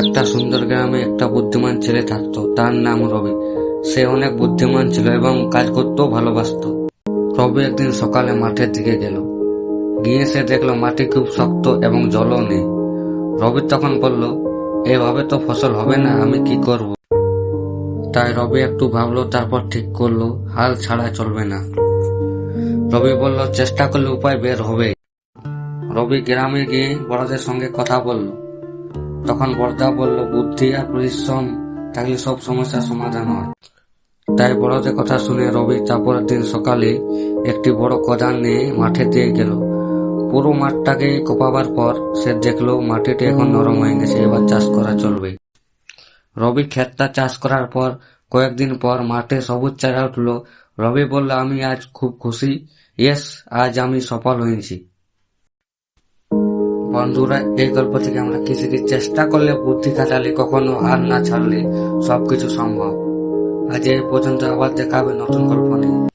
একটা সুন্দর গ্রামে একটা বুদ্ধিমান ছেলে থাকতো, তার নাম রবি। সে অনেক বুদ্ধিমান ছিল এবং কাজ করতেও ভালোবাসতো। রবি একদিন সকালে মাঠের দিকে গেল। গিয়ে সে দেখলো মাটি খুব শক্ত এবং জলও নেই। রবি তখন বলল, এভাবে তো ফসল হবে না, আমি কি করব? তাই রবি একটু ভাবলো, তারপর ঠিক করলো হাল ছাড়া চলবে না। রবি বলল, চেষ্টা করলে উপায় বের হবে। রবি গ্রামে গিয়ে বড়দের সঙ্গে কথা বলল। তখন বড়দা বলল, বুদ্ধি আর পরিশ্রম থাকলে সব সমস্যার সমাধান হয়। তাই বড়দের কথা শুনে রবি তারপরের দিন সকালে একটি বড় কোদাল নিয়ে মাঠে দিয়ে গেল। পুরো মাঠটাকে কোপাবার পর সে দেখলো মাটিটি এখন নরম হয়ে গেছে, এবার চাষ করা চলবে। রবি ক্ষেতটা চাষ করার পর কয়েকদিন পর মাঠে সবুজ চারা উঠলো। রবি বলল, আমি আজ খুব খুশি। ইয়েস, আজ আমি সফল হয়েছি। বন্ধুরা, এই গল্প থেকে আমরা কি শিখি? চেষ্টা করলে, বুদ্ধি খাটালে, কখনো হার না ছাড়লে সবকিছু সম্ভব। আজ এই পর্যন্ত, আবার দেখা হবে নতুন গল্প নিয়ে।